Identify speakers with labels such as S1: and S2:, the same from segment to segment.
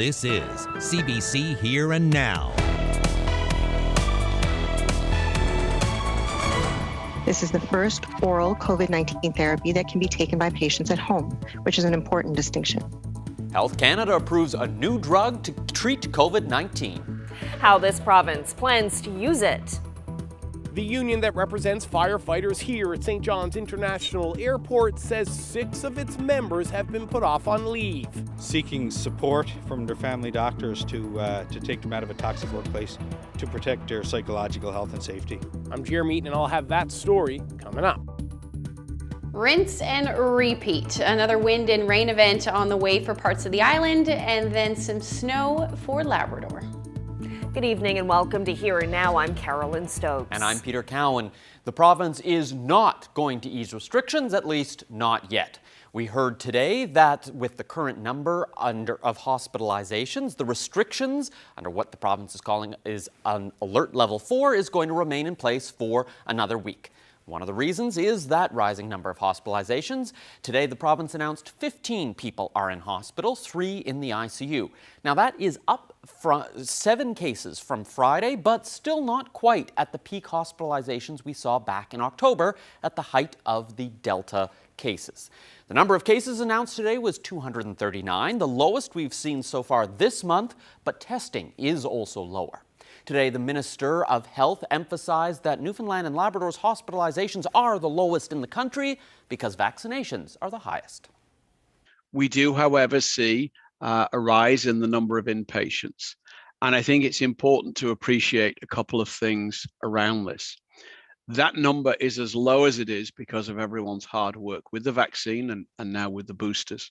S1: This is CBC Here and Now.
S2: This is the first oral COVID-19 therapy that can be taken by patients at home, which is an important distinction.
S3: Health Canada approves a new drug to treat COVID-19.
S4: How this province plans to use it.
S5: The union that represents firefighters here at St. John's International Airport says 6 of its members have been put off on leave.
S6: Seeking support from their family doctors to take them out of a toxic workplace to protect their psychological health and safety.
S5: I'm Jeremy Eaton, and I'll have that story coming up.
S7: Rinse and repeat. Another wind and rain event on the way for parts of the island, and then some snow for Labrador.
S4: Good evening and welcome to Here and Now. I'm Carolyn Stokes.
S3: And I'm Peter Cowan. The province is not going to ease restrictions, at least not yet. We heard today that with the current number of hospitalizations, the restrictions under what the province is calling is an alert level 4 is going to remain in place for another week. One of the reasons is that rising number of hospitalizations. Today, the province announced 15 people are in hospital, 3 in the ICU. Now, that is up from 7 cases from Friday, but still not quite at the peak hospitalizations we saw back in October at the height of the Delta cases. The number of cases announced today was 239, the lowest we've seen so far this month, but testing is also lower. Today, the Minister of Health emphasized that Newfoundland and Labrador's hospitalizations are the lowest in the country because vaccinations are the highest.
S8: We do, however, see a rise in the number of inpatients. And I think it's important to appreciate a couple of things around this. That number is as low as it is because of everyone's hard work with the vaccine and now with the boosters.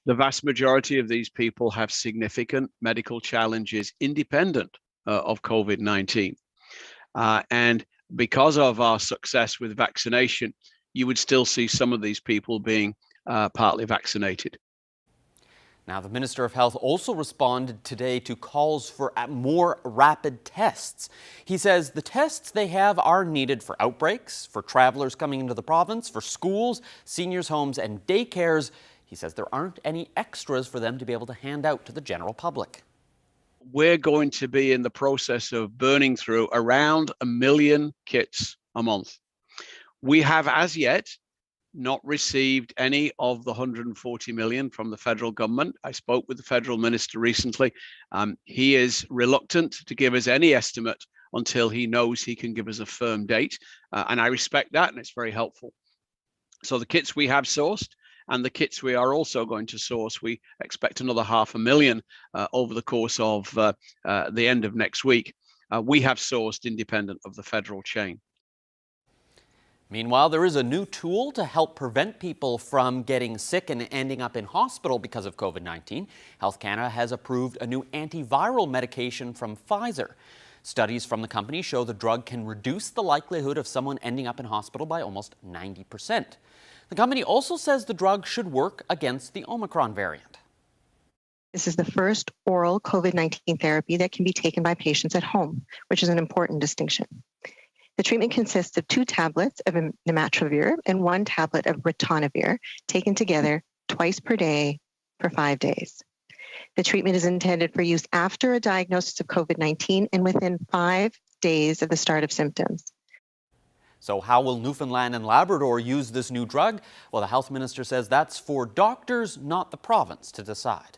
S8: The vast majority of these people have significant medical challenges independent of COVID-19. And because of our success with vaccination, you would still see some of these people being partly vaccinated.
S3: Now, the Minister of Health also responded today to calls for more rapid tests. He says the tests they have are needed for outbreaks, for travelers coming into the province, for schools, seniors' homes, and daycares. He says there aren't any extras for them to be able to hand out to the general public.
S8: We're going to be in the process of burning through around 1 million kits a month. We have as yet not received any of the 140 million from the federal government. I spoke with the federal minister recently. He is reluctant to give us any estimate until he knows he can give us a firm date. And I respect that, and it's very helpful. So the kits we have sourced, and the kits we are also going to source, we expect another 500,000 over the course of the end of next week. We have sourced independent of the federal chain.
S3: Meanwhile, there is a new tool to help prevent people from getting sick and ending up in hospital because of COVID-19. Health Canada has approved a new antiviral medication from Pfizer. Studies from the company show the drug can reduce the likelihood of someone ending up in hospital by almost 90%. The company also says the drug should work against the Omicron variant.
S2: This is the first oral COVID-19 therapy that can be taken by patients at home, which is an important distinction. The treatment consists of 2 tablets of nirmatrelvir and 1 tablet of ritonavir taken together twice per day for 5 days. The treatment is intended for use after a diagnosis of COVID-19 and within 5 days of the start of symptoms.
S3: So how will Newfoundland and Labrador use this new drug? Well, the health minister says that's for doctors, not the province, to decide.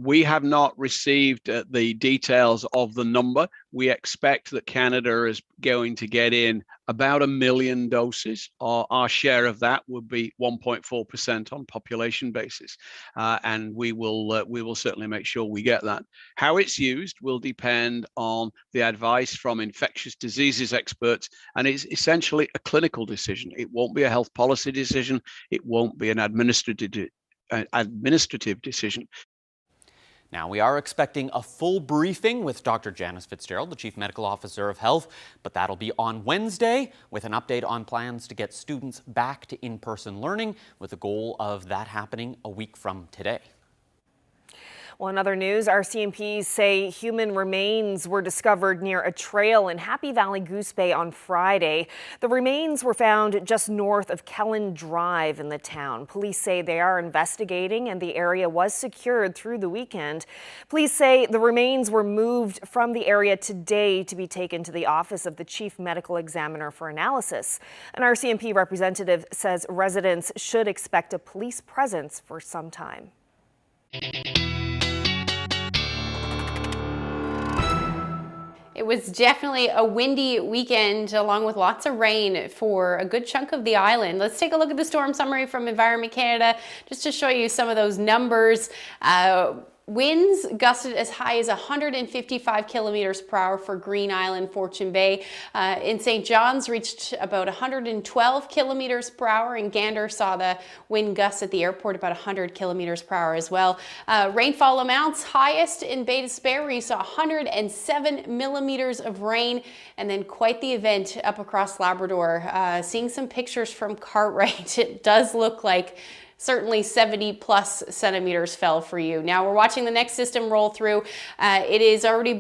S8: We have not received the details of the number. We expect that Canada is going to get in about 1 million doses. Our share of that would be 1.4% on population basis, and we will certainly make sure we get that. How it's used will depend on the advice from infectious diseases experts, and it's essentially a clinical decision. It won't be a health policy decision. It won't be an administrative decision.
S3: Now, we are expecting a full briefing with Dr. Janice Fitzgerald, the Chief Medical Officer of Health, but that'll be on Wednesday with an update on plans to get students back to in-person learning with the goal of that happening a week from today.
S4: Well, in other news, RCMPs say human remains were discovered near a trail in Happy Valley Goose Bay on Friday. The remains were found just north of Kellen Drive in the town. Police say they are investigating and the area was secured through the weekend. Police say the remains were moved from the area today to be taken to the office of the Chief Medical Examiner for analysis. An RCMP representative says residents should expect a police presence for some time.
S7: It was definitely a windy weekend along with lots of rain for a good chunk of the island. Let's take a look at the storm summary from Environment Canada just to show you some of those numbers. Winds gusted as high as 155 kilometers per hour for Green Island, Fortune Bay. In St. John's reached about 112 kilometers per hour, and Gander saw the wind gusts at the airport about 100 kilometers per hour as well. Rainfall amounts highest in Bay d'Espoir, where you saw 107 millimeters of rain, and then quite the event up across Labrador. Seeing some pictures from Cartwright, it does look like certainly 70 plus centimeters fell for you. Now we're watching the next system roll through. It is already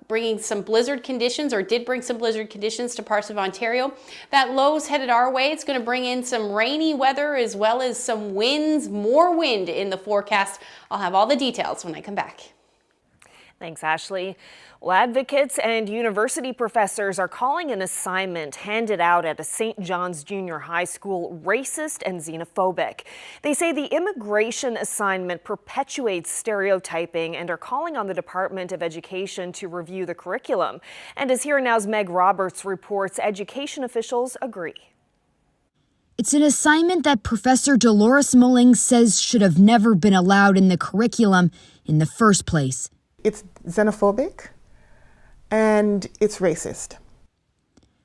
S7: bringing some blizzard conditions, or did bring some blizzard conditions to parts of Ontario. That low's headed our way. It's going to bring in some rainy weather as well as some winds, more wind in the forecast. I'll have all the details when I come back.
S4: Thanks, Ashley. Well, advocates and university professors are calling an assignment handed out at a St. John's Junior High School racist and xenophobic. They say the immigration assignment perpetuates stereotyping and are calling on the Department of Education to review the curriculum. And as Here Now's Meg Roberts reports, education officials agree.
S9: It's an assignment that Professor Dolores Mullings says should have never been allowed in the curriculum in the first place.
S10: It's xenophobic and it's racist.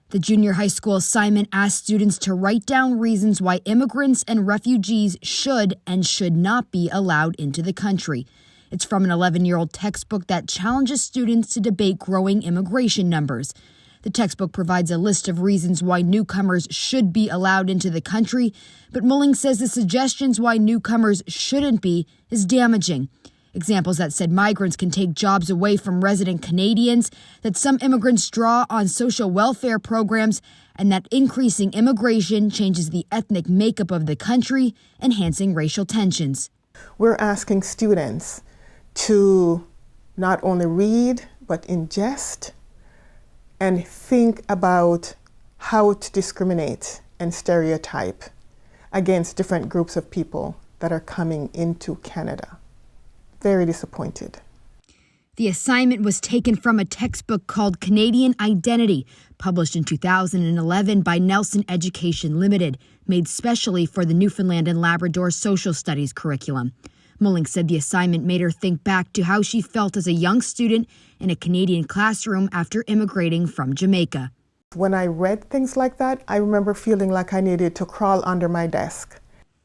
S9: The junior high school assignment asks students to write down reasons why immigrants and refugees should and should not be allowed into the country. It's from an 11-year-old textbook that challenges students to debate growing immigration numbers. The textbook provides a list of reasons why newcomers should be allowed into the country, but Mullings says the suggestions why newcomers shouldn't be is damaging. Examples that said migrants can take jobs away from resident Canadians, that some immigrants draw on social welfare programs, and that increasing immigration changes the ethnic makeup of the country, enhancing racial tensions.
S10: We're asking students to not only read, but ingest and think about how to discriminate and stereotype against different groups of people that are coming into Canada. Very disappointed.
S9: The assignment was taken from a textbook called Canadian Identity, published in 2011 by Nelson Education Limited, made specially for the Newfoundland and Labrador social studies curriculum. Mullings said the assignment made her think back to how she felt as a young student in a Canadian classroom after immigrating from Jamaica.
S10: When I read things like that, I remember feeling like I needed to crawl under my desk.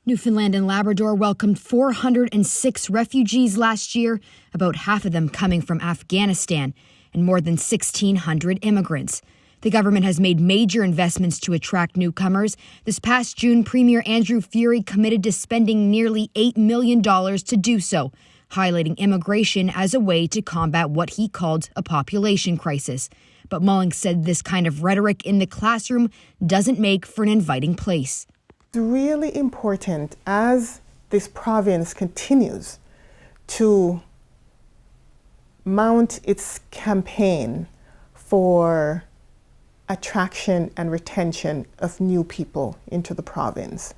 S9: Newfoundland and Labrador welcomed 406 refugees last year, about half of them coming from Afghanistan, and more than 1,600 immigrants. The government has made major investments to attract newcomers. This past June, Premier Andrew Furey committed to spending nearly $8 million to do so, highlighting immigration as a way to combat what he called a population crisis. But Mullings said this kind of rhetoric in the classroom doesn't make for an inviting place.
S10: It's really important as this province continues to mount its campaign for attraction and retention of new people into the province,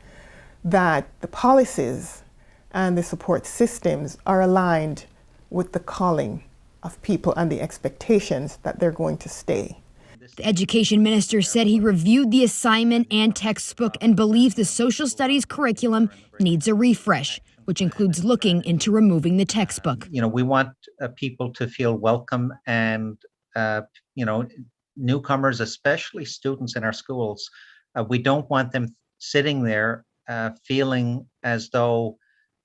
S10: that the policies and the support systems are aligned with the calling of people and the expectations that they're going to stay.
S9: The education minister said he reviewed the assignment and textbook and believes the social studies curriculum needs a refresh, which includes looking into removing the textbook.
S11: We want people to feel welcome and, newcomers, especially students in our schools. We don't want them sitting there feeling as though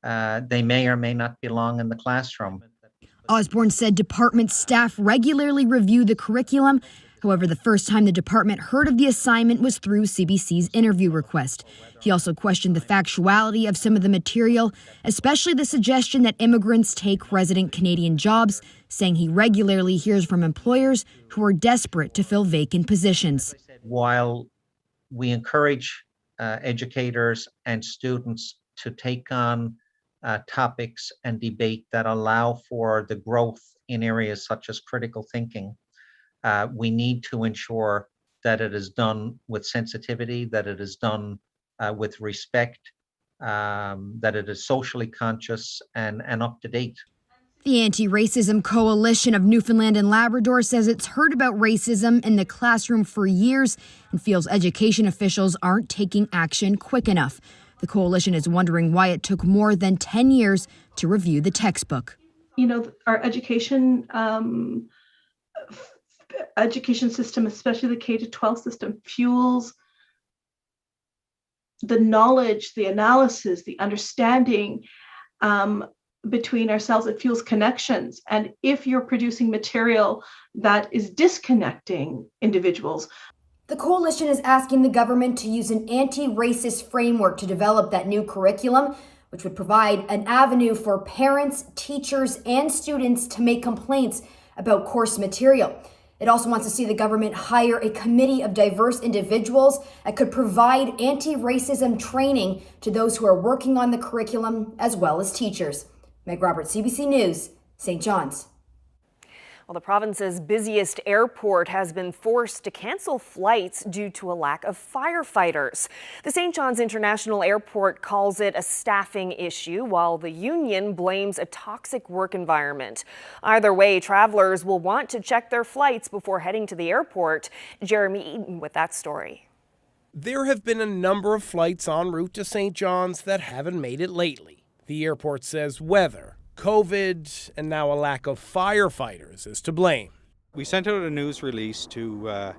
S11: they may or may not belong in the classroom.
S9: Osborne said department staff regularly review the curriculum However, the first time the department heard of the assignment was through CBC's interview request. He also questioned the factuality of some of the material, especially the suggestion that immigrants take resident Canadian jobs, saying he regularly hears from employers who are desperate to fill vacant positions.
S11: While we encourage educators and students to take on topics and debate that allow for the growth in areas such as critical thinking, we need to ensure that it is done with sensitivity, that it is done with respect, that it is socially conscious and up to date.
S9: The Anti-Racism Coalition of Newfoundland and Labrador says it's heard about racism in the classroom for years and feels education officials aren't taking action quick enough. The coalition is wondering why it took more than 10 years to review the textbook.
S12: You know, our education system, especially the K-12 system, fuels the knowledge, the analysis, the understanding between ourselves. It fuels connections. And if you're producing material that is disconnecting individuals.
S9: The coalition is asking the government to use an anti-racist framework to develop that new curriculum, which would provide an avenue for parents, teachers, and students to make complaints about course material. It also wants to see the government hire a committee of diverse individuals that could provide anti-racism training to those who are working on the curriculum, as well as teachers. Meg Roberts, CBC News, St. John's.
S4: Well, the province's busiest airport has been forced to cancel flights due to a lack of firefighters. The St. John's International Airport calls it a staffing issue, while the union blames a toxic work environment. Either way, travelers will want to check their flights before heading to the airport. Jeremy Eaton with that story.
S5: There have been a number of flights en route to St. John's that haven't made it lately. The airport says weather, COVID, and now a lack of firefighters is to blame.
S6: We sent out a news release to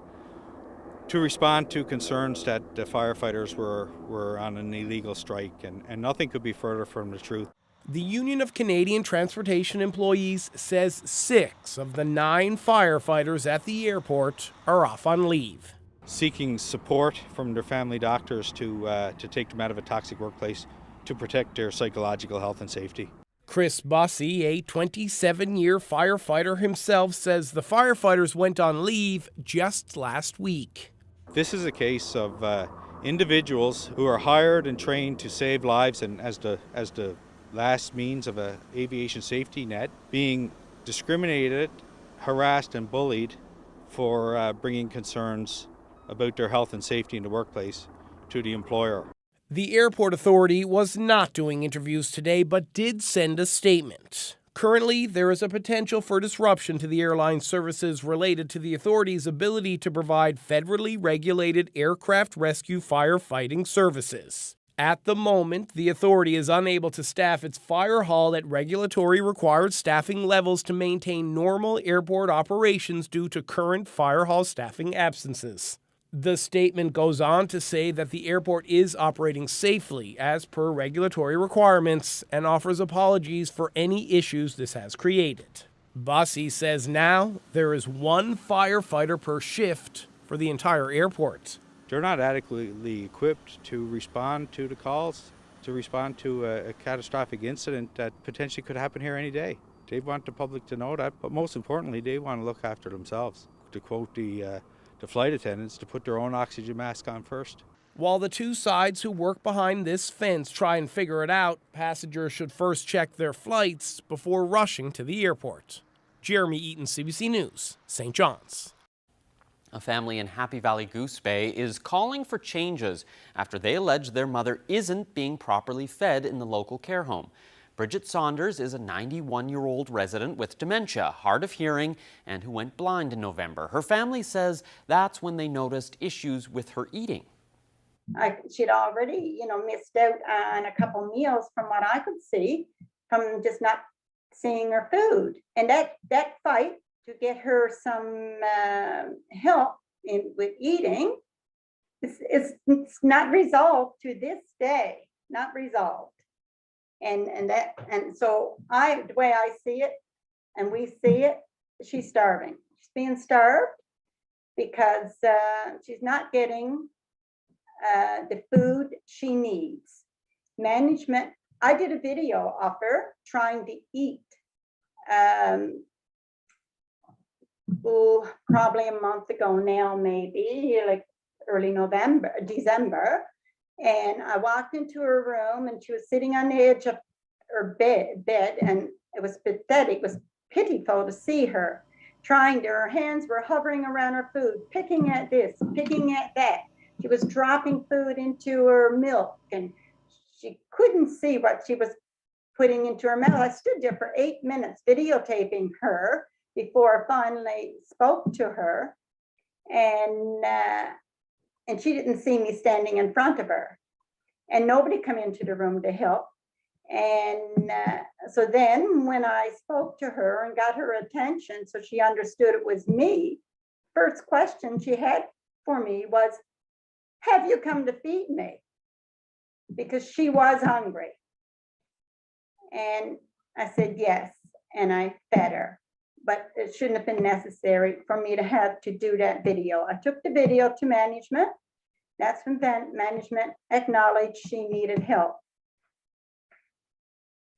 S6: respond to concerns that the firefighters were on an illegal strike, and nothing could be further from the truth.
S5: The Union of Canadian Transportation Employees says 6 of the 9 firefighters at the airport are off on leave.
S6: Seeking support from their family doctors to take them out of a toxic workplace to protect their psychological health and safety.
S5: Chris Bussey, a 27-year firefighter himself, says the firefighters went on leave just last week.
S6: This is a case of individuals who are hired and trained to save lives and as the last means of an aviation safety net, being discriminated, harassed and bullied for bringing concerns about their health and safety in the workplace to the employer.
S5: The airport authority was not doing interviews today, but did send a statement. Currently, there is a potential for disruption to the airline services related to the authority's ability to provide federally regulated aircraft rescue firefighting services. At the moment, the authority is unable to staff its fire hall at regulatory required staffing levels to maintain normal airport operations due to current fire hall staffing absences. The statement goes on to say that the airport is operating safely as per regulatory requirements and offers apologies for any issues this has created. Bussey says now there is 1 firefighter per shift for the entire airport.
S6: They're not adequately equipped to respond to the calls, to respond to a catastrophic incident that potentially could happen here any day. They want the public to know that, but most importantly, they want to look after themselves. To quote the flight attendants, to put their own oxygen mask on first.
S5: While the two sides who work behind this fence try and figure it out, passengers should first check their flights before rushing to the airport. Jeremy Eaton, CBC News, St. John's.
S3: A family in Happy Valley Goose Bay is calling for changes after they allege their mother isn't being properly fed in the local care home. Bridget Saunders is a 91-year-old resident with dementia, hard of hearing, and who went blind in November. Her family says that's when they noticed issues with her eating.
S13: She'd already, missed out on a couple meals from what I could see, from just not seeing her food. And that fight to get her some help with eating, it's not resolved to this day, not resolved. And so the way I see it, and we see it, she's starving. She's being starved. because she's not getting the food she needs. Management, I did a video of her trying to eat probably a month ago now, maybe like early December. And I walked into her room and she was sitting on the edge of her bed, and it was pathetic. It was pitiful to see her her hands were hovering around her food, picking at this, picking at that. She was dropping food into her milk and she couldn't see what she was putting into her mouth. I stood there for 8 minutes videotaping her before I finally spoke to her. And she didn't see me standing in front of her. And nobody come into the room to help. And so then when I spoke to her and got her attention so she understood it was me, first question she had for me was, have you come to feed me? Because she was hungry. And I said, yes, and I fed her. But it shouldn't have been necessary for me to have to do that video. I took the video to management. That's when management acknowledged she needed help.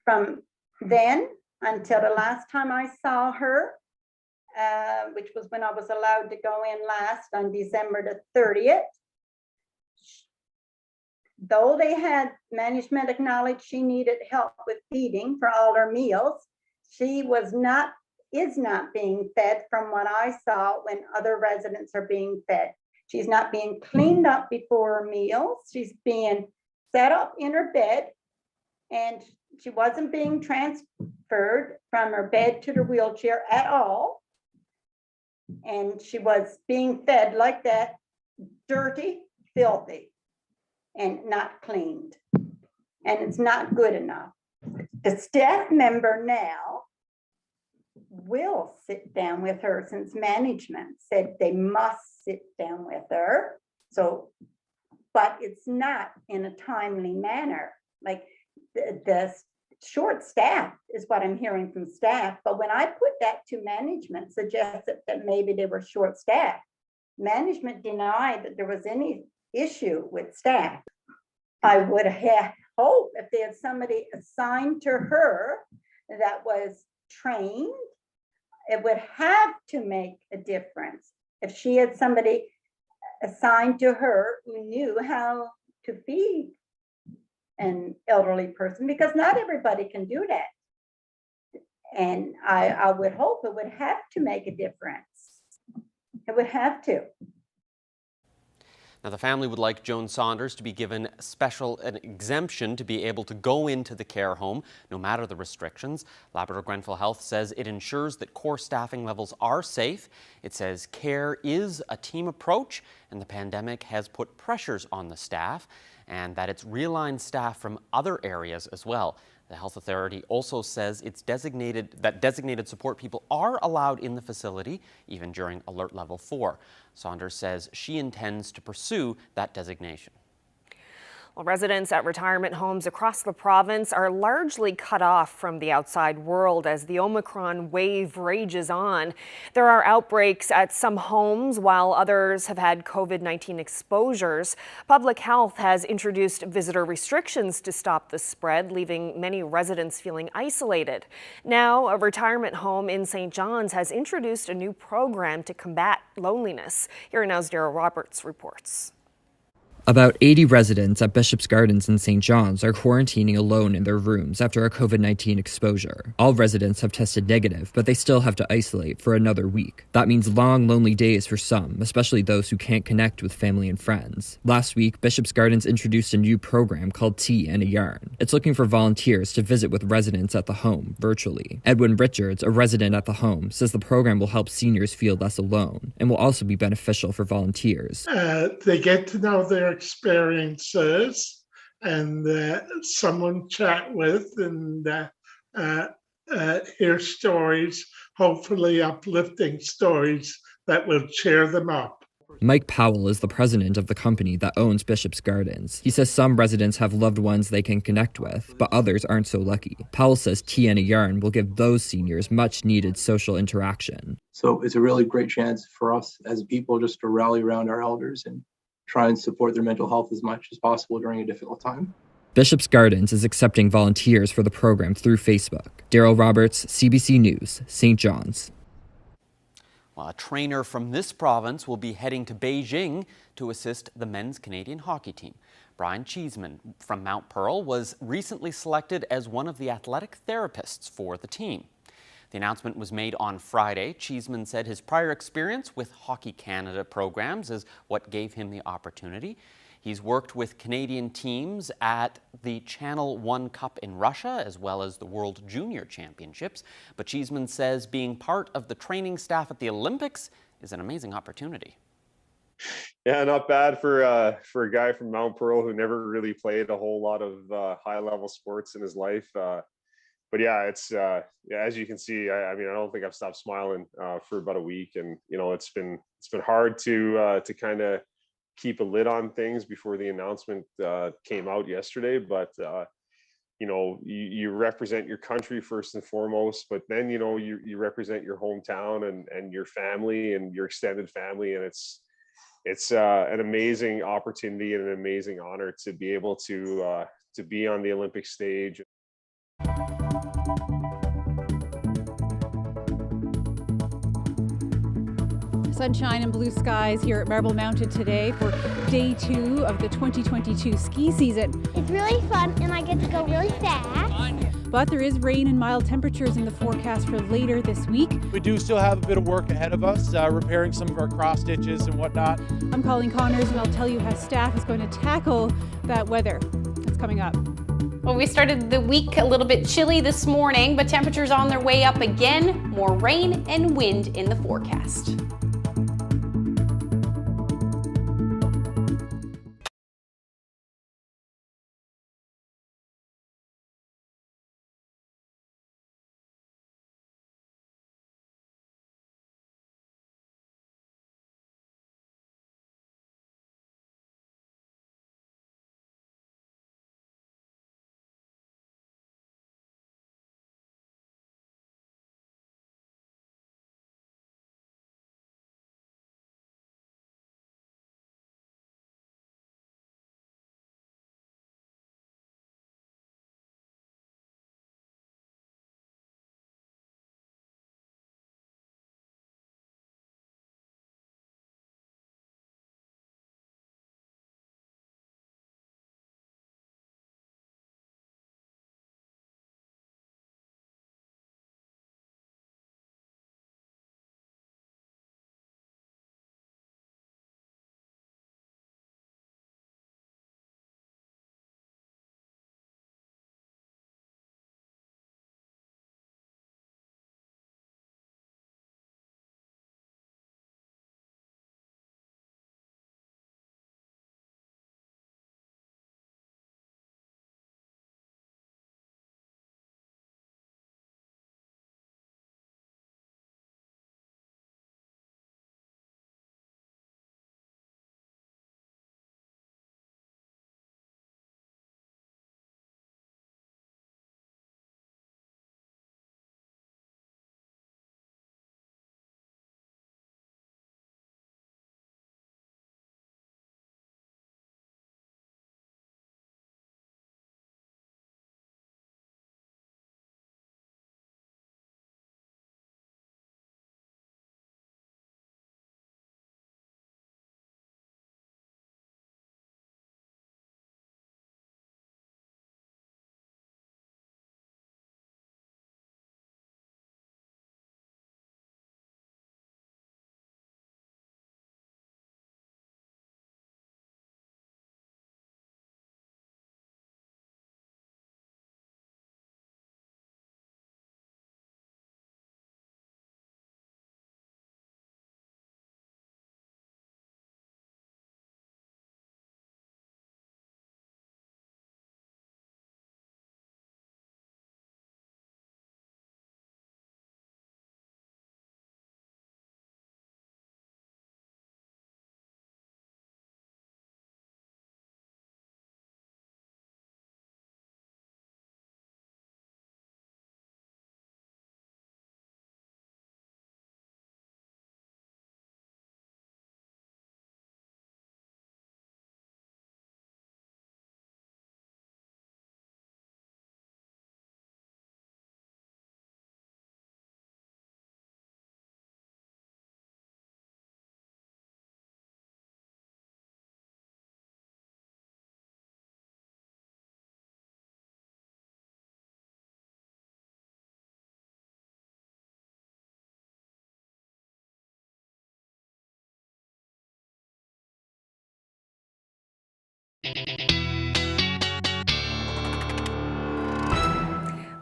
S13: From then until the last time I saw her, which was when I was allowed to go in last on December the 30th, though they had management acknowledge she needed help with feeding for all her meals, she is not being fed from what I saw when other residents are being fed. She's not being cleaned up before her meals. She's being set up in her bed, and she wasn't being transferred from her bed to the wheelchair at all. And she was being fed like that, dirty, filthy, and not cleaned. And it's not good enough. The staff member now will sit down with her, since management said they must sit down with her. So, but it's not in a timely manner. Like the short staff is what I'm hearing from staff. But when I put that to management, suggested that maybe they were short staffed, management denied that there was any issue with staff. I would have hoped if they had somebody assigned to her that was trained, it would have to make a difference. If she had somebody assigned to her who knew how to feed an elderly person, because not everybody can do that. And I would hope it would have to make a difference. It would have to.
S3: Now, the family would like Joan Saunders to be given an exemption to be able to go into the care home, no matter the restrictions. Labrador Grenfell Health says it ensures that core staffing levels are safe. It says care is a team approach, and the pandemic has put pressures on the staff, and that it's realigned staff from other areas as well. The health authority also says that designated support people are allowed in the facility, even during alert level 4. Saunders says she intends to pursue that designation.
S4: Well, residents at retirement homes across the province are largely cut off from the outside world as the Omicron wave rages on. There are outbreaks at some homes while others have had COVID-19 exposures. Public Health has introduced visitor restrictions to stop the spread, leaving many residents feeling isolated. Now, a retirement home in St. John's has introduced a new program to combat loneliness. Here Now's Darrell Roberts reports.
S14: About 80 residents at Bishop's Gardens in St. John's are quarantining alone in their rooms after a COVID-19 exposure. All residents have tested negative, but they still have to isolate for another week. That means long, lonely days for some, especially those who can't connect with family and friends. Last week, Bishop's Gardens introduced a new program called Tea and a Yarn. It's looking for volunteers to visit with residents at the home virtually. Edwin Richards, a resident at the home, says the program will help seniors feel less alone and will also be beneficial for volunteers.
S15: They get to know their experiences and someone chat with and hear stories, hopefully uplifting stories that will cheer them up.
S14: Mike Powell is the president of the company that owns Bishop's Gardens. He says some residents have loved ones they can connect with, but others aren't so lucky. Powell says Tea and a Yarn will give those seniors much-needed social interaction.
S16: So it's a really great chance for us as people just to rally around our elders and try and support their mental health as much as possible during a difficult time.
S14: Bishop's Gardens is accepting volunteers for the program through Facebook. Daryl Roberts, CBC News, St. John's.
S3: Well, a trainer from this province will be heading to Beijing to assist the men's Canadian hockey team. Brian Cheeseman from Mount Pearl was recently selected as one of the athletic therapists for the team. The announcement was made on Friday. Cheeseman said his prior experience with Hockey Canada programs is what gave him the opportunity. He's worked with Canadian teams at the Channel 1 Cup in Russia, as well as the World Junior Championships. But Cheeseman says being part of the training staff at the Olympics is an amazing opportunity.
S17: Yeah, not bad for a guy from Mount Pearl who never really played a whole lot of high-level sports in his life. But yeah, it's as you can see, I mean, I don't think I've stopped smiling for about a week, and you know, it's been hard to kind of keep a lid on things before the announcement came out yesterday. But you know, you represent your country first and foremost, but then you know, you represent your hometown and your family and your extended family, and it's an amazing opportunity and an amazing honor to be able to be on the Olympic stage.
S18: Sunshine and blue skies here at Marble Mountain today for day 2 of the 2022 ski season.
S19: It's really fun and I get to go really fast.
S18: But there is rain and mild temperatures in the forecast for later this week.
S20: We do still have a bit of work ahead of us, repairing some of our cross stitches and whatnot.
S18: I'm Colleen Connors and I'll tell you how staff is going to tackle that weather that's coming up.
S7: Well, we started the week a little bit chilly this morning, but temperatures on their way up again. More rain and wind in the forecast.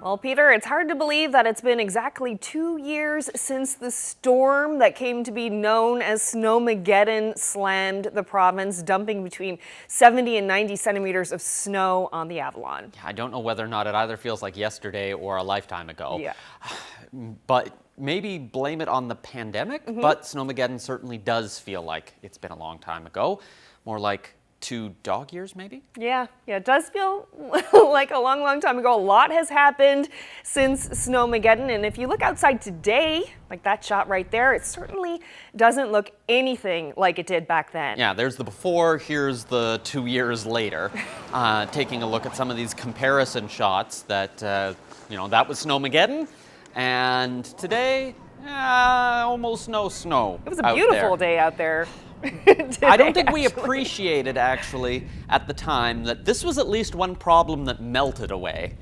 S4: Well, Peter, it's hard to believe that it's been exactly 2 years since the storm that came to be known as Snowmageddon slammed the province, dumping between 70 and 90 centimeters of snow on the Avalon.
S3: I don't know whether or not it either feels like yesterday or a lifetime ago.
S4: Yeah.
S3: But maybe blame it on the pandemic, but Snowmageddon certainly does feel like it's been a long time ago. More like 2 dog years, maybe?
S4: Yeah, it does feel like a long, long time ago. A lot has happened since Snowmageddon, and if you look outside today, like that shot right there, it certainly doesn't look anything like it did back then.
S3: Yeah, there's the before, here's the 2 years later. Taking a look at some of these comparison shots that, that was Snowmageddon, and today, almost no snow.
S4: It was a beautiful day out there.
S3: I don't think we appreciated, actually, at the time that this was at least one problem that melted away.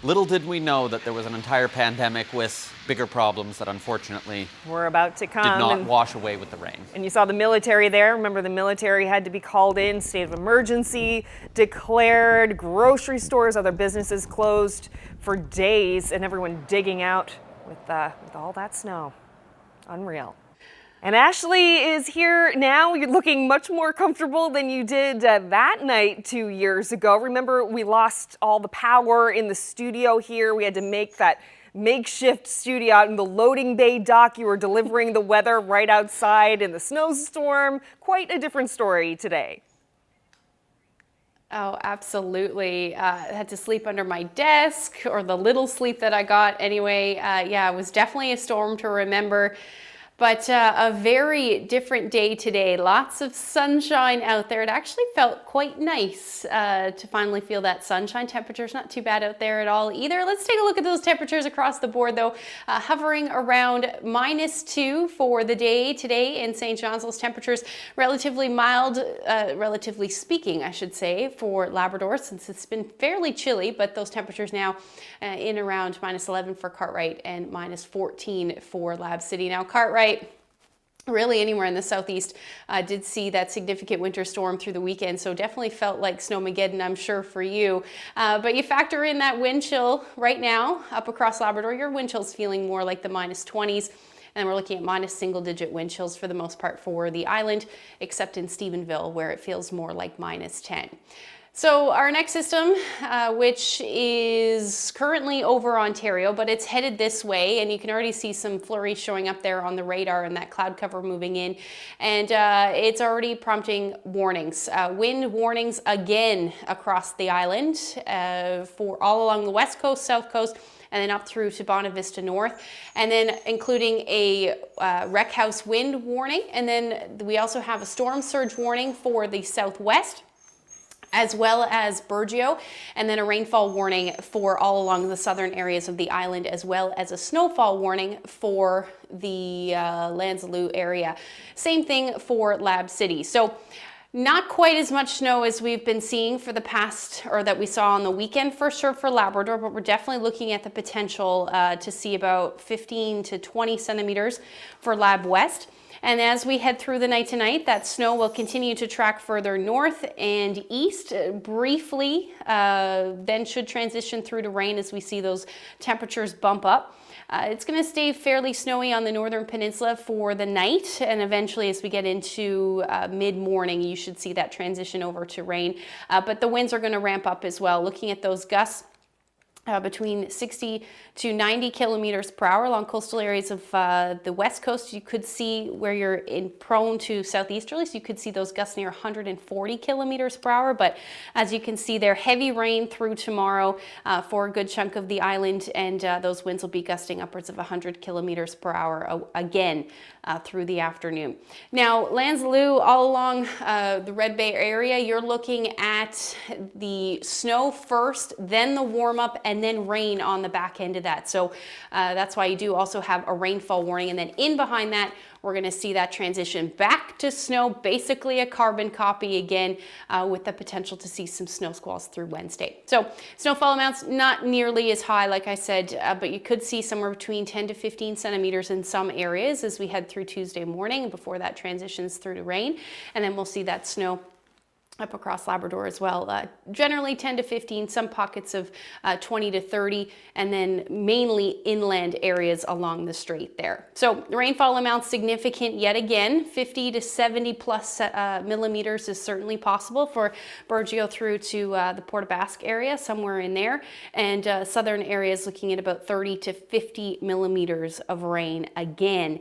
S3: Little did we know that there was an entire pandemic with bigger problems that unfortunately
S4: we're about to come.
S3: Did not wash away with the rain.
S4: And you saw the military there. Remember, the military had to be called in, state of emergency declared, grocery stores, other businesses closed for days, and everyone digging out with all that snow. Unreal. And Ashley is here now. You're looking much more comfortable than you did that night 2 years ago. Remember, we lost all the power in the studio here. We had to make that makeshift studio out in the loading bay dock. You were delivering the weather right outside in the snowstorm. Quite a different story today.
S7: Oh, absolutely. I had to sleep under my desk, or the little sleep that I got anyway. Yeah, it was definitely a storm to remember. But a very different day today. Lots of sunshine out there. It actually felt quite nice to finally feel that sunshine. Temperature's not too bad out there at all either. Let's take a look at those temperatures across the board though. Hovering around -2 for the day today in St. John's. Those temperatures relatively mild, relatively speaking, I should say, for Labrador, since it's been fairly chilly, but those temperatures now in around -11 for Cartwright and -14 for Lab City. Now Cartwright, really anywhere in the southeast, did see that significant winter storm through the weekend, so definitely felt like Snowmageddon, I'm sure, for you. But you factor in that wind chill right now up across Labrador. Your wind chill's feeling more like the -20s, and we're looking at -single-digit wind chills for the most part for the island, except in Stephenville, where it feels more like -10. So our next system, which is currently over Ontario, but it's headed this way, and you can already see some flurries showing up there on the radar and that cloud cover moving in, and it's already prompting warnings. Wind warnings again across the island for all along the west coast, south coast, and then up through to Bonavista North, and then including a wreck house wind warning, and then we also have a storm surge warning for the southwest, as well as Burgeo, and then a rainfall warning for all along the southern areas of the island, as well as a snowfall warning for the Lanzaloo area. Same thing for Lab City. So not quite as much snow as we've been seeing for the past, or that we saw on the weekend for sure for Labrador, but we're definitely looking at the potential to see about 15 to 20 centimeters for Lab West. And as we head through the night tonight, that snow will continue to track further north and east briefly, then should transition through to rain as we see those temperatures bump up. It's going to stay fairly snowy on the northern peninsula for the night, and eventually as we get into mid-morning, you should see that transition over to rain. But the winds are going to ramp up as well. Looking at those gusts, between 60 to 90 kilometers per hour along coastal areas of the west coast. You could see where you're prone to southeasterlies, you could see those gusts near 140 kilometers per hour. But as you can see there, heavy rain through tomorrow for a good chunk of the island, and those winds will be gusting upwards of 100 kilometers per hour again through the afternoon. Now, Lanzaloo, all along the Red Bay area, you're looking at the snow first, then the warm up, and then rain on the back end of that. So that's why you do also have a rainfall warning. And then in behind that, we're going to see that transition back to snow, basically a carbon copy again, with the potential to see some snow squalls through Wednesday. So snowfall amounts not nearly as high, like I said, but you could see somewhere between 10 to 15 centimeters in some areas as we head through Tuesday morning before that transitions through to rain. And then we'll see that snow up across Labrador as well. Generally 10 to 15, some pockets of 20 to 30, and then mainly inland areas along the strait there. So the rainfall amounts significant yet again. 50 to 70 plus millimeters is certainly possible for Burgeo through to the Port aux Basques area, somewhere in there. And southern areas looking at about 30 to 50 millimeters of rain again.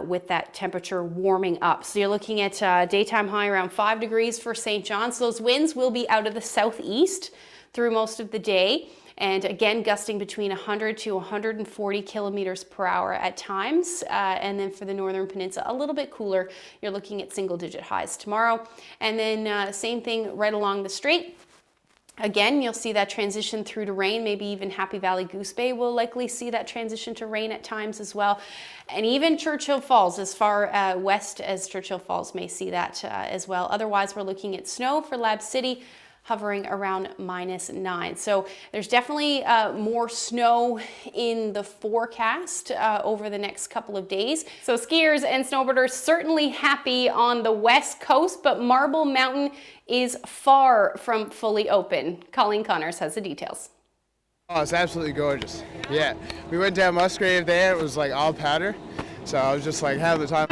S7: With that temperature warming up. So you're looking at daytime high around 5 degrees for St. John's. Those winds will be out of the southeast through most of the day. And again, gusting between 100 to 140 kilometers per hour at times. And then for the northern peninsula, a little bit cooler. You're looking at single-digit highs tomorrow. And then same thing right along the strait. Again, you'll see that transition through to rain, maybe even Happy Valley Goose Bay will likely see that transition to rain at times as well. And even Churchill Falls, as far west as Churchill Falls may see that as well. Otherwise, we're looking at snow for Lab City, hovering around -9. So there's definitely more snow in the forecast over the next couple of days. So skiers and snowboarders certainly happy on the west coast, but Marble Mountain is far from fully open. Colleen Connors has the details.
S21: Oh, it's absolutely gorgeous. Yeah, we went down Musgrave there. It was like all powder. So I was just like having the time.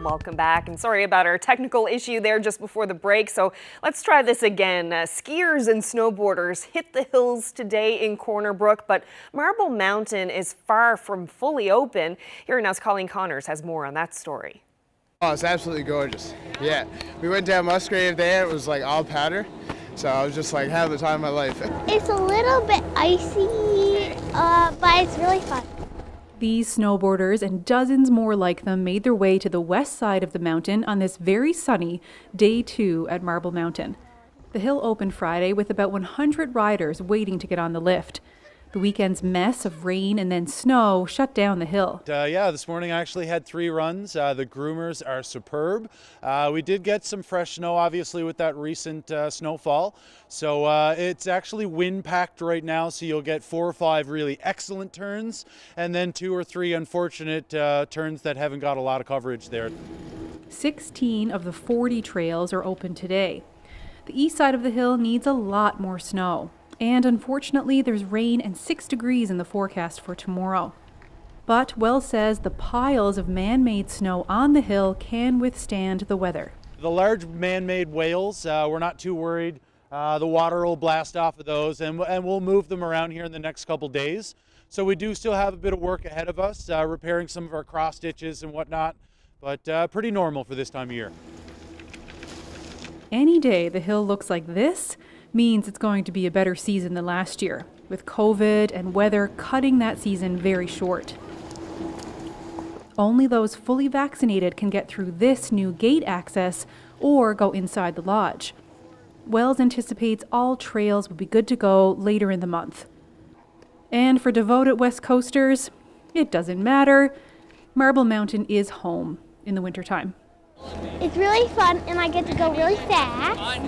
S4: Welcome back, and sorry about our technical issue there just before the break. So let's try this again. Skiers and snowboarders hit the hills today in Corner Brook, but Marble Mountain is far from fully open. Here now's Colleen Connors has more on that story.
S21: Oh, it's absolutely gorgeous. Yeah, we went down Musgrave there. It was like all powder, so I was just like having the time of my life.
S19: It's a little bit icy, but it's really fun.
S18: These snowboarders and dozens more like them made their way to the west side of the mountain on this very sunny day 2 at Marble Mountain. The hill opened Friday with about 100 riders waiting to get on the lift. The weekend's mess of rain and then snow shut down the hill.
S20: Yeah, this morning I actually had 3 runs. The groomers are superb. We did get some fresh snow, obviously, with that recent snowfall. So it's actually wind packed right now, so you'll get 4 or 5 really excellent turns, and then 2 or 3 unfortunate turns that haven't got a lot of coverage there.
S18: 16 of the 40 trails are open today. The east side of the hill needs a lot more snow. And unfortunately, there's rain and 6 degrees in the forecast for tomorrow. But Wells says the piles of man-made snow on the hill can withstand the weather.
S20: The large man-made whales, we're not too worried. The water will blast off of those, and we'll move them around here in the next couple days. So we do still have a bit of work ahead of us, repairing some of our cross stitches and whatnot, but pretty normal for this time of year.
S18: Any day the hill looks like this means it's going to be a better season than last year, with COVID and weather cutting that season very short. Only those fully vaccinated can get through this new gate access or go inside the lodge. Wells anticipates all trails will be good to go later in the month. And for devoted West Coasters, it doesn't matter. Marble Mountain is home in the wintertime.
S19: It's really fun, and I get to go really fast,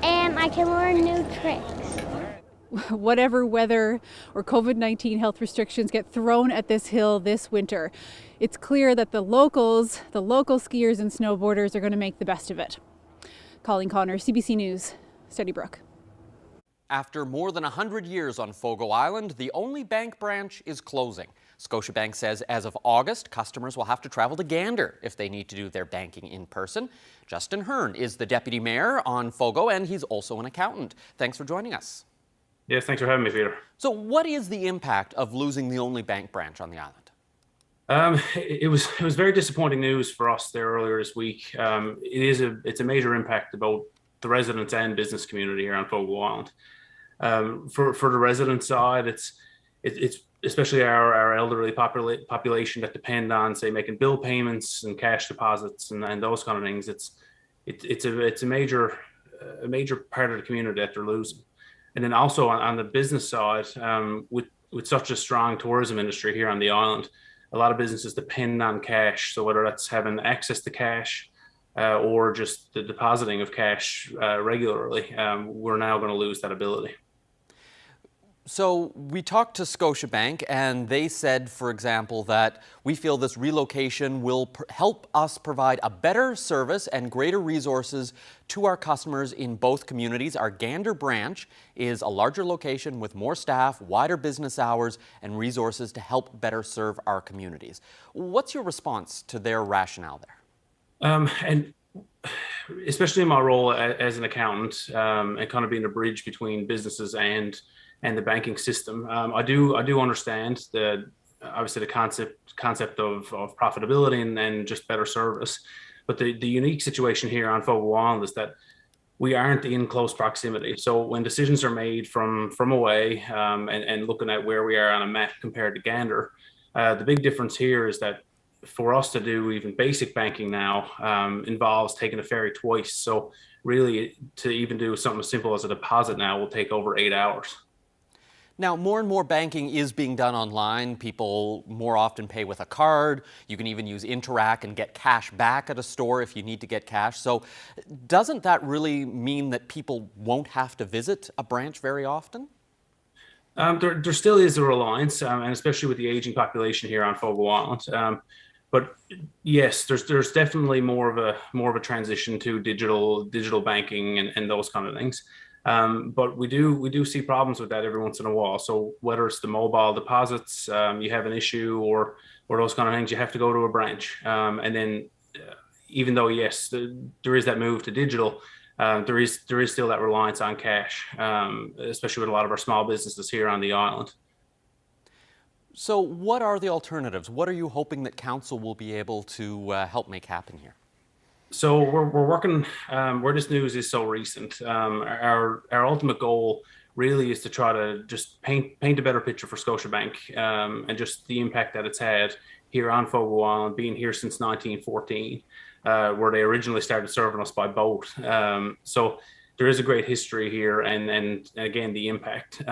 S19: and I can learn new tricks.
S18: Whatever weather or COVID-19 health restrictions get thrown at this hill this winter, it's clear that the local skiers and snowboarders are going to make the best of it. Colleen Connors, CBC News, Stony Brook.
S3: After more than 100 years on Fogo Island, the only bank branch is closing. Scotiabank says as of August, customers will have to travel to Gander if they need to do their banking in person. Justin Hearn is the deputy mayor on Fogo, and he's also an accountant. Thanks for joining us.
S1: Yes, thanks for having me, Peter.
S3: So what is the impact of losing the only bank branch on the island?
S1: It was very disappointing news for us there earlier this week. It's a major impact about the residents and business community here on Fogo Island. For the resident side, it's especially our elderly population that depend on, say, making bill payments and cash deposits and those kind of things. It's a major part of the community that they're losing. And then also on the business side, with such a strong tourism industry here on the island, a lot of businesses depend on cash. So whether that's having access to cash or just the depositing of cash regularly, we're now going to lose that ability.
S3: So we talked to Scotiabank, and they said, for example, that we feel this relocation will help us provide a better service and greater resources to our customers in both communities. Our Gander branch is a larger location with more staff, wider business hours, and resources to help better serve our communities. What's your response to their rationale there?
S1: And especially in my role as an accountant and kind of being a bridge between businesses and the banking system, I do understand obviously the concept of profitability and just better service. But the unique situation here on Fogo Island is that we aren't in close proximity. So when decisions are made from away and looking at where we are on a map compared to Gander, the big difference here is that for us to do even basic banking now involves taking a ferry twice. So really to even do something as simple as a deposit now will take over 8 hours.
S3: Now, more and more banking is being done online. People more often pay with a card. You can even use Interac and get cash back at a store if you need to get cash. So doesn't that really mean that people won't have to visit a branch very often?
S1: There still is a reliance, and especially with the aging population here on Fogo Island. But yes, there's definitely more of a transition to digital banking and those kind of things. But we do see problems with that every once in a while. So whether it's the mobile deposits, you have an issue or those kind of things, you have to go to a branch. And then even though yes, there is that move to digital, there is still that reliance on cash, especially with a lot of our small businesses here on the island.
S3: So what are the alternatives? What are you hoping that council will be able to help make happen here?
S1: So we're working where this news is so recent. Our ultimate goal really is to try to just paint a better picture for Scotiabank, and just the impact that it's had here on Fogo Island, being here since 1914, where they originally started serving us by boat. So there is a great history here, and again the impact.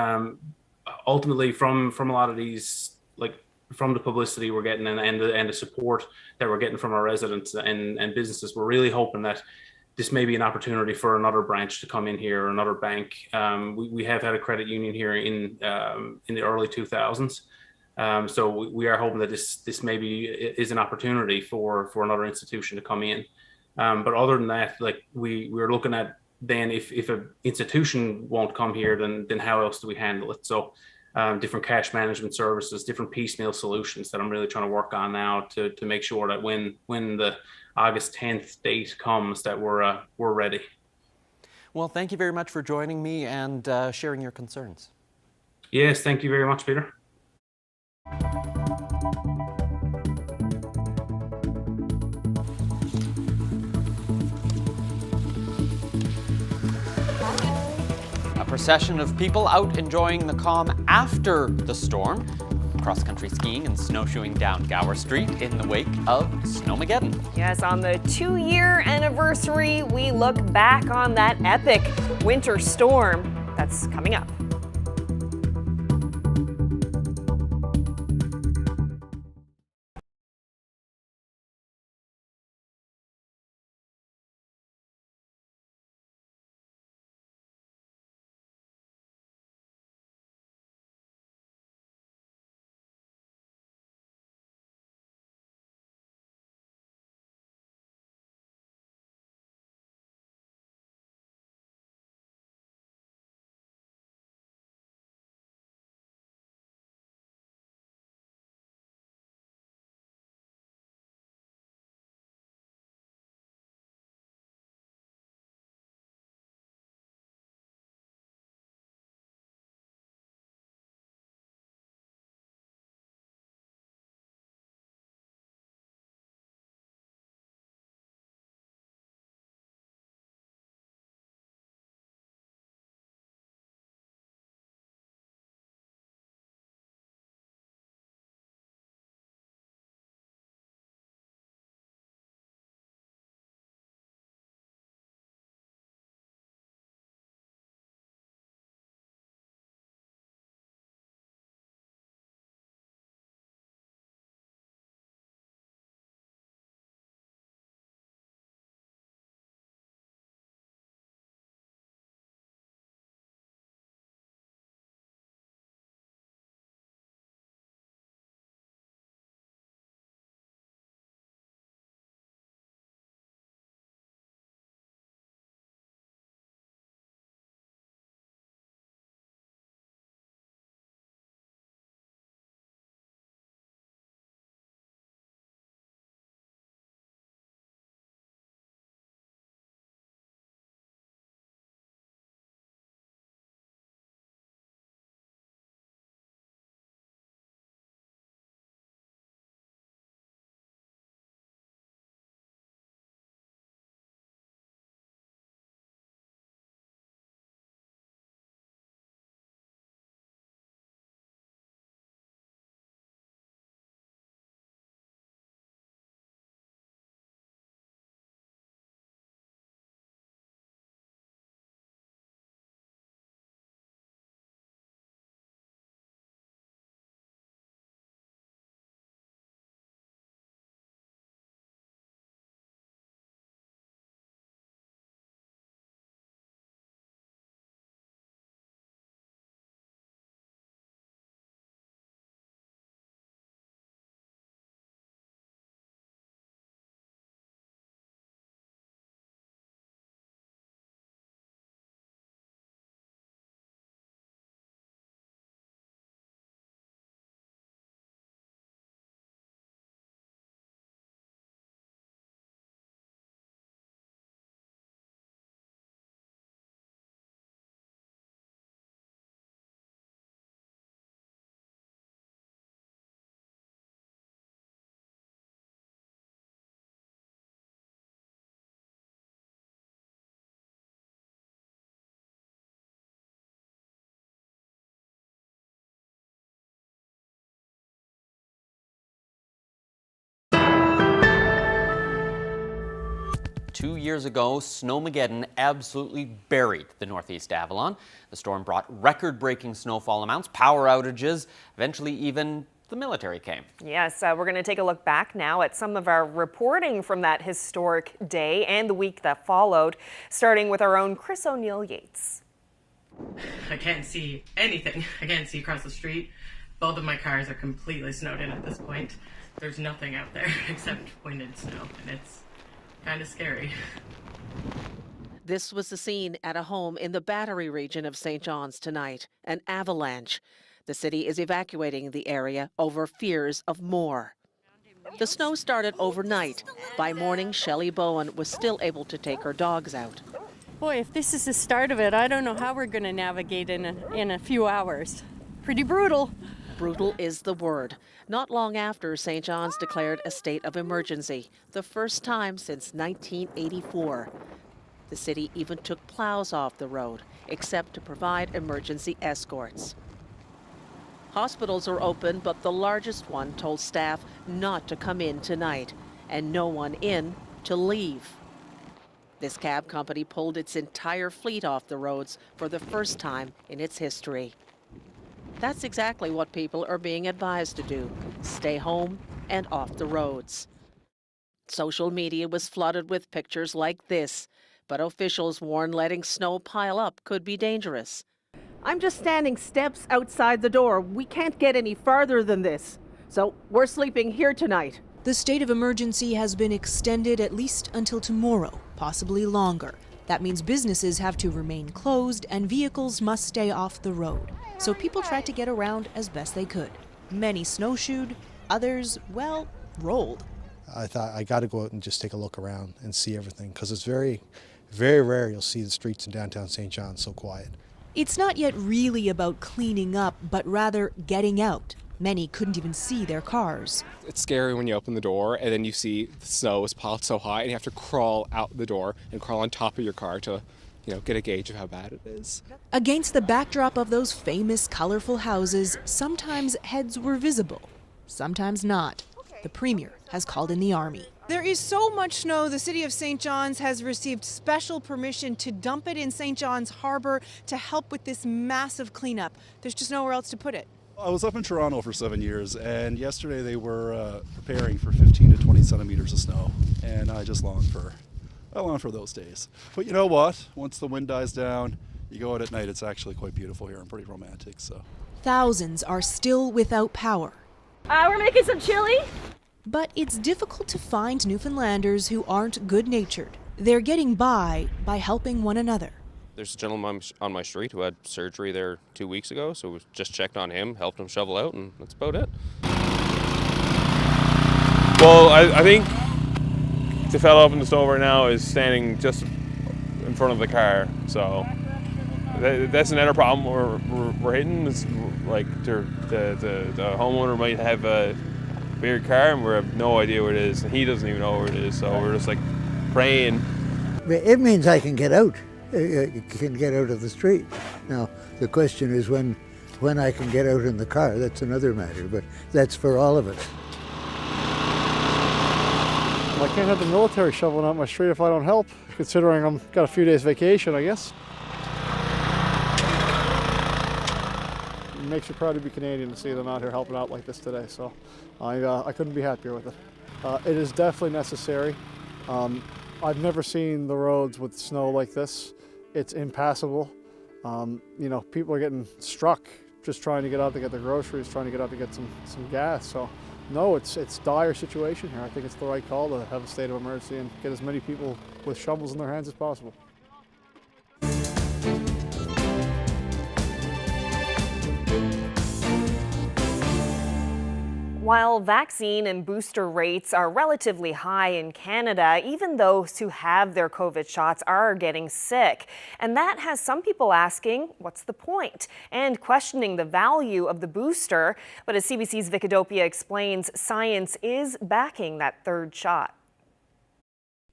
S1: Ultimately, from a lot of these, like from the publicity we're getting and the support that we're getting from our residents and businesses, we're really hoping that this may be an opportunity for another branch to come in here, or another bank. We have had a credit union here in the early 2000s. So we are hoping that this maybe is an opportunity for another institution to come in. But other than that, like we're looking at then if an institution won't come here, then how else do we handle it? So different cash management services, different piecemeal solutions that I'm really trying to work on now to make sure that when the August 10th date comes, that we're ready.
S3: Well, thank you very much for joining me and sharing your concerns.
S1: Yes, thank you very much, Peter.
S3: A procession of people out enjoying the calm after the storm, cross-country skiing and snowshoeing down Gower Street in the wake of Snowmageddon.
S4: Yes, on the 2-year anniversary, we look back on that epic winter storm that's coming up.
S3: 2 years ago, Snowmageddon absolutely buried the Northeast Avalon. The storm brought record-breaking snowfall amounts, power outages, eventually even the military came.
S4: Yes, we're going to take a look back now at some of our reporting from that historic day and the week that followed, starting with our own Chris O'Neill Yates.
S2: I can't see anything. I can't see across the street. Both of my cars are completely snowed in at this point. There's nothing out there except wind and snow, and it's kind of scary.
S22: This was the scene at a home in the Battery region of St. John's tonight, an avalanche. The city is evacuating the area over fears of more. The snow started overnight. By morning, Shelley Bowen was still able to take her dogs out.
S23: Boy, if this is the start of it, I don't know how we're going to navigate in a few hours. Pretty brutal.
S22: Brutal is the word. Not long after, St. John's declared a state of emergency, the first time since 1984. The city even took plows off the road, except to provide emergency escorts. Hospitals are open, but the largest one told staff not to come in tonight, and no one in to leave. This cab company pulled its entire fleet off the roads for the first time in its history. That's exactly what people are being advised to do: stay home and off the roads. Social media was flooded with pictures like this, but officials warn letting snow pile up could be dangerous.
S24: I'm just standing steps outside the door. We can't get any farther than this. So we're sleeping here tonight.
S25: The state of emergency has been extended at least until tomorrow, possibly longer. That means businesses have to remain closed and vehicles must stay off the road. So people tried to get around as best they could. Many snowshoed, others, well, rolled.
S26: I thought I got to go out and just take a look around and see everything, because it's very, very rare you'll see the streets in downtown St. John's so quiet.
S25: It's not yet really about cleaning up, but rather getting out. Many couldn't even see their cars.
S27: It's scary when you open the door and then you see the snow is piled so high and you have to crawl out the door and crawl on top of your car to, get a gauge of how bad it is.
S25: Against the backdrop of those famous colorful houses, sometimes heads were visible, sometimes not. The premier has called in the army.
S28: There is so much snow, the city of St. John's has received special permission to dump it in St. John's Harbor to help with this massive cleanup. There's just nowhere else to put it.
S29: I was up in Toronto for 7 years, and yesterday they were preparing for 15 to 20 centimeters of snow, and I just long for those days. But you know what? Once the wind dies down, you go out at night, it's actually quite beautiful here and pretty romantic. So
S25: thousands are still without power.
S24: We're making some chili.
S25: But it's difficult to find Newfoundlanders who aren't good-natured. They're getting by helping one another.
S30: There's a gentleman on my street who had surgery there 2 weeks ago, so we just checked on him, helped him shovel out, and that's about it.
S31: Well, I think the fellow up in the stove right now is standing just in front of the car, so that's another problem we're hitting. Is like the homeowner might have a weird car and we have no idea where it is, and he doesn't even know where it is, so we're just like praying.
S32: It means I can get out. You can get out of the street. Now, the question is when I can get out in the car. That's another matter, but that's for all of us.
S33: Well, I can't have the military shoveling out my street if I don't help, considering I've got a few days vacation, I guess. It makes you proud to be Canadian to see them out here helping out like this today, so I couldn't be happier with it. It is definitely necessary. I've never seen the roads with snow like this. It's impassable. People are getting struck just trying to get out to get their groceries, trying to get out to get some gas. So, no, it's a dire situation here. I think it's the right call to have a state of emergency and get as many people with shovels in their hands as possible.
S4: While vaccine and booster rates are relatively high in Canada, even those who have their COVID shots are getting sick. And that has some people asking, what's the point? And questioning the value of the booster. But as CBC's Vicadopia explains, science is backing that third shot.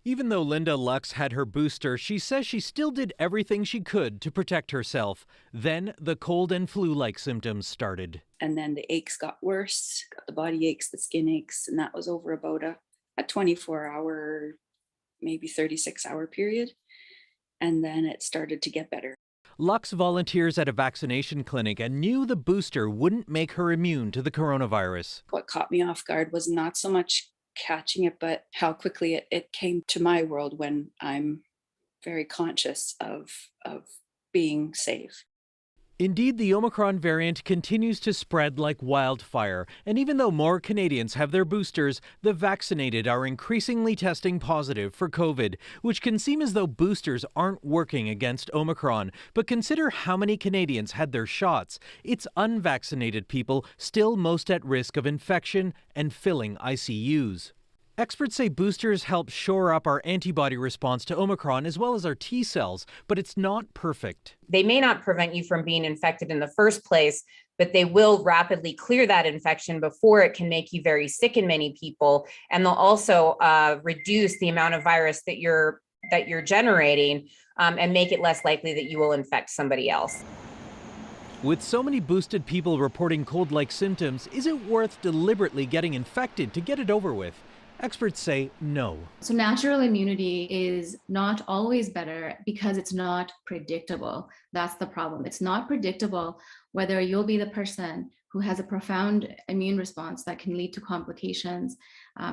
S34: Even though Linda Lux had her booster, she says she still did everything she could to protect herself. Then the cold and flu-like symptoms started.
S35: And then the aches got worse, got the body aches, the skin aches, and that was over about a 24-hour maybe 36-hour period. And then it started to get better.
S34: Lux volunteers at a vaccination clinic and knew the booster wouldn't make her immune to the coronavirus.
S35: What caught me off guard was not so much catching it, but how quickly it came to my world when I'm very conscious of being safe.
S34: Indeed, the Omicron variant continues to spread like wildfire, and even though more Canadians have their boosters, the vaccinated are increasingly testing positive for COVID, which can seem as though boosters aren't working against Omicron. But consider how many Canadians had their shots. It's unvaccinated people still most at risk of infection and filling ICUs. Experts say boosters help shore up our antibody response to Omicron as well as our T cells, but it's not perfect.
S5: They may not prevent you from being infected in the first place, but they will rapidly clear that infection before it can make you very sick in many people. And they'll also reduce the amount of virus that you're generating and make it less likely that you will infect somebody else.
S34: With so many boosted people reporting cold-like symptoms, is it worth deliberately getting infected to get it over with? Experts say no.
S6: So natural immunity is not always better because it's not predictable. That's the problem. It's not predictable whether you'll be the person who has a profound immune response that can lead to complications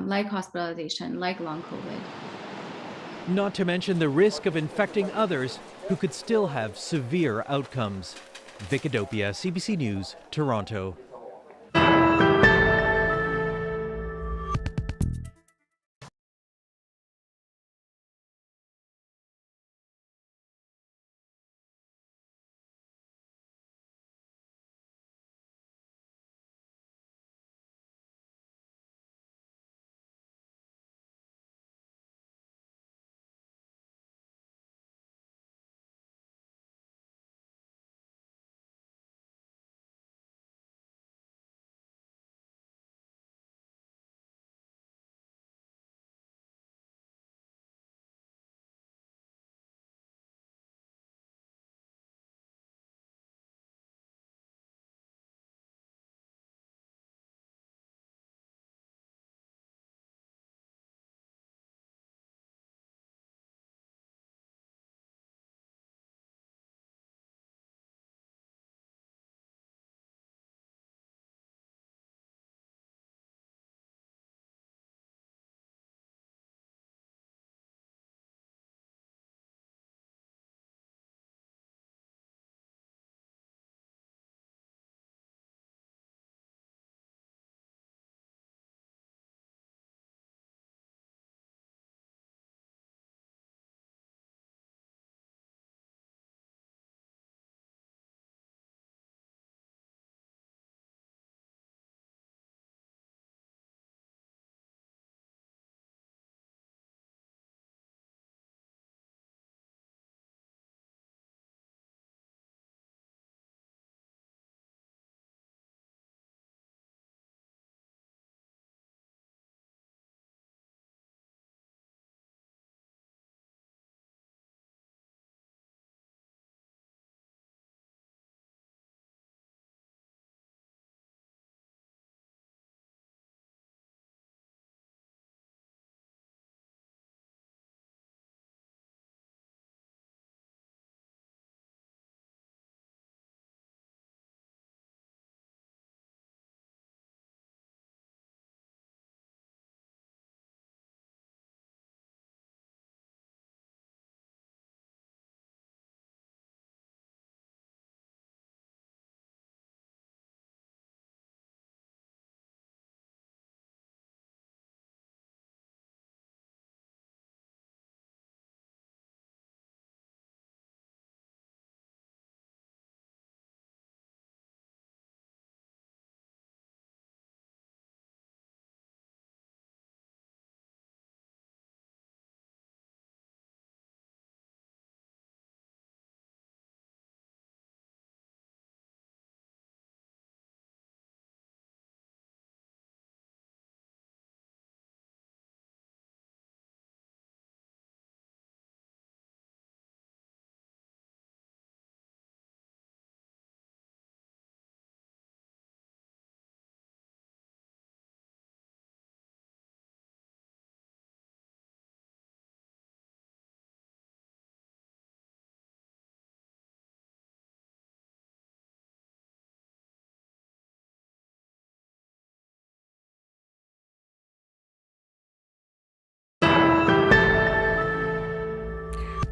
S6: like hospitalization, like long COVID.
S34: Not to mention the risk of infecting others who could still have severe outcomes. Vic Adopia, CBC News, Toronto.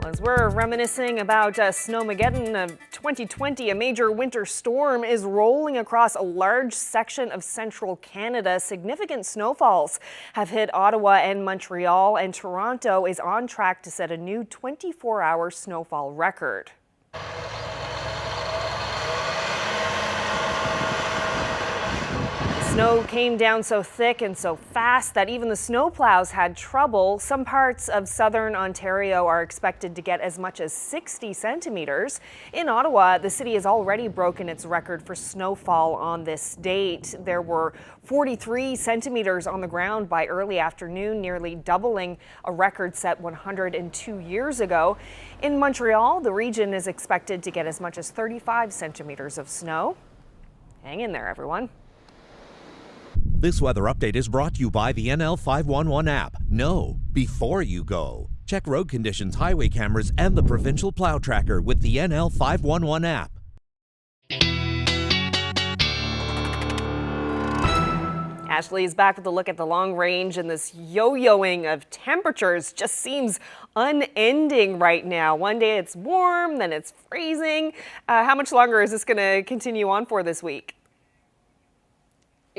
S4: As we're reminiscing about Snowmageddon of 2020, a major winter storm is rolling across a large section of central Canada. Significant snowfalls have hit Ottawa and Montreal, and Toronto is on track to set a new 24-hour snowfall record. Snow came down so thick and so fast that even the snowplows had trouble. Some parts of southern Ontario are expected to get as much as 60 centimeters. In Ottawa, the city has already broken its record for snowfall on this date. There were 43 centimeters on the ground by early afternoon, nearly doubling a record set 102 years ago. In Montreal, the region is expected to get as much as 35 centimeters of snow. Hang in there, everyone.
S7: This weather update is brought to you by the NL 511 app. Know before you go. Check road conditions, highway cameras, and the provincial plow tracker with the NL 511 app.
S4: Ashley is back with a look at the long range, and this yo-yoing of temperatures just seems unending right now. One day it's warm, then it's freezing. How much longer is this going to continue on for this week?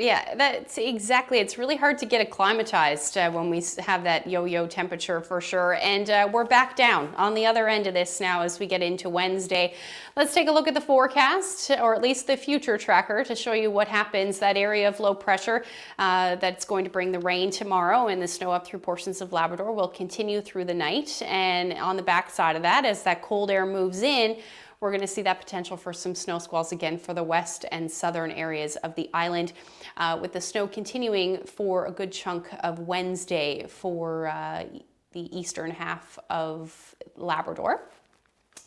S8: Yeah, that's exactly. It's really hard to get acclimatized when we have that yo-yo temperature for sure. And we're back down on the other end of this now as we get into Wednesday. Let's take a look at the forecast, or at least the future tracker, to show you what happens. That area of low pressure that's going to bring the rain tomorrow and the snow up through portions of Labrador will continue through the night. And on the backside of that, as that cold air moves in, we're going to see that potential for some snow squalls again for the west and southern areas of the island, with the snow continuing for a good chunk of Wednesday for the eastern half of Labrador.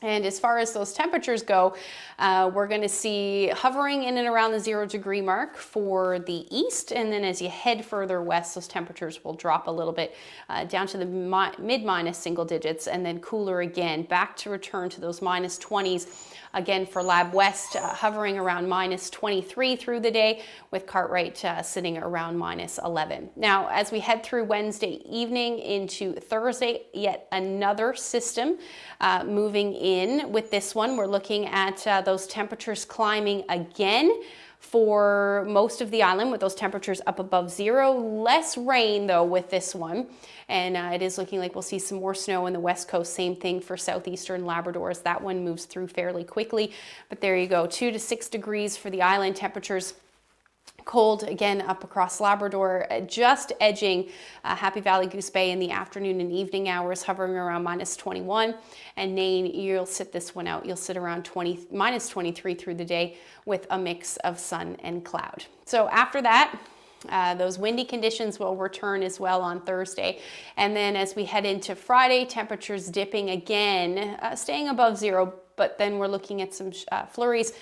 S8: And as far as those temperatures go, we're going to see hovering in and around the 0 degree mark for the east. And then as you head further west, those temperatures will drop a little bit down to the mid-minus single digits, and then cooler again, back to return to those minus 20s. Again, for Lab West, hovering around minus 23 through the day, with Cartwright sitting around minus 11. Now, as we head through Wednesday evening into Thursday, yet another system moving in. With this one, we're looking at those temperatures climbing again for most of the island, with those temperatures up above zero. Less rain though with this one, and it is looking like we'll see some more snow in the west coast. Same thing for southeastern Labrador as that one moves through fairly quickly. But there you go, 2 to 6 degrees for the island. Temperatures cold again up across Labrador, just edging Happy Valley, Goose Bay in the afternoon and evening hours, hovering around minus 21. And Nain, you'll sit this one out. You'll sit around minus 23 through the day, with a mix of sun and cloud. So after that, those windy conditions will return as well on Thursday. And then as we head into Friday, temperatures dipping again, staying above zero, but then we're looking at some flurries.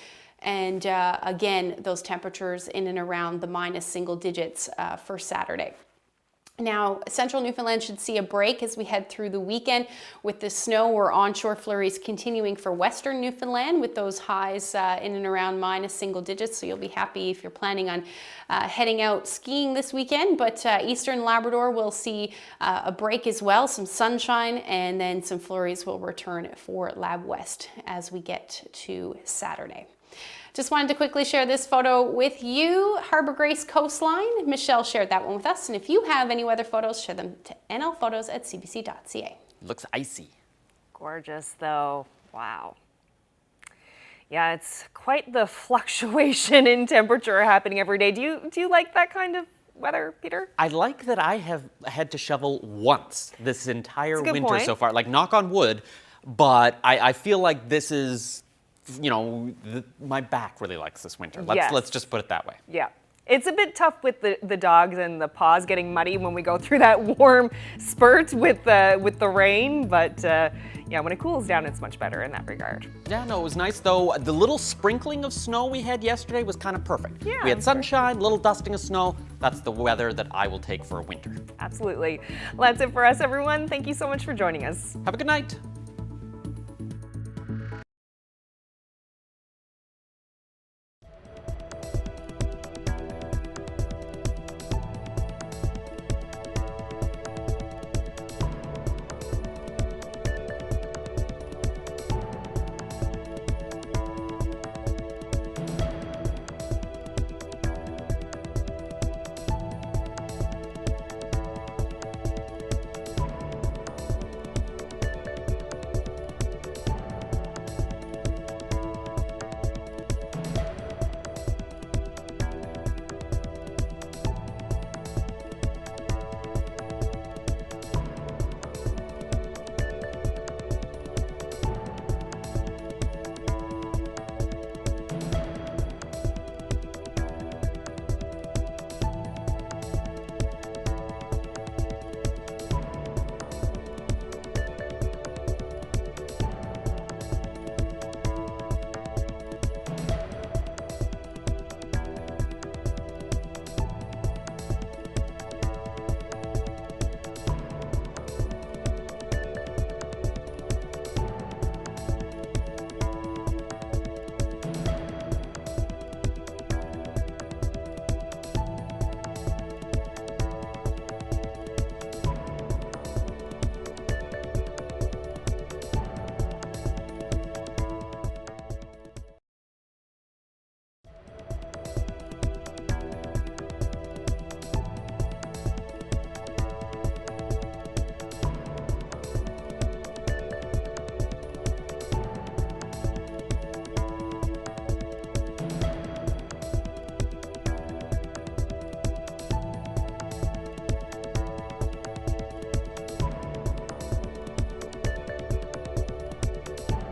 S8: And again, those temperatures in and around the minus single digits for Saturday. Now, central Newfoundland should see a break as we head through the weekend with the snow or onshore flurries continuing for western Newfoundland, with those highs in and around minus single digits. So you'll be happy if you're planning on heading out skiing this weekend. But eastern Labrador will see a break as well, some sunshine, and then some flurries will return for Lab West as we get to Saturday. Just wanted to quickly share this photo with you. Harbour Grace coastline. Michelle shared that one with us. And if you have any weather photos, share them to nlphotos@cbc.ca.
S3: Looks icy.
S4: Gorgeous, though. Wow. Yeah, it's quite the fluctuation in temperature happening every day. Do you like that kind of weather, Peter?
S3: I like that I have had to shovel once this entire winter
S4: point.
S3: so far. Like, knock on wood, but I feel like this is, you know, my back really likes this winter. Let's just put it that way.
S4: Yeah. It's a bit tough with the dogs and the paws getting muddy when we go through that warm spurt with the rain, but yeah, when it cools down, it's much better in that regard.
S3: Yeah, no, it was nice though. The little sprinkling of snow we had yesterday was kind of perfect.
S4: Yeah,
S3: we had sunshine, little dusting of snow. That's the weather that I will take for a winter.
S4: Absolutely. Well, that's it for us, everyone. Thank you so much for joining us.
S3: Have a good night.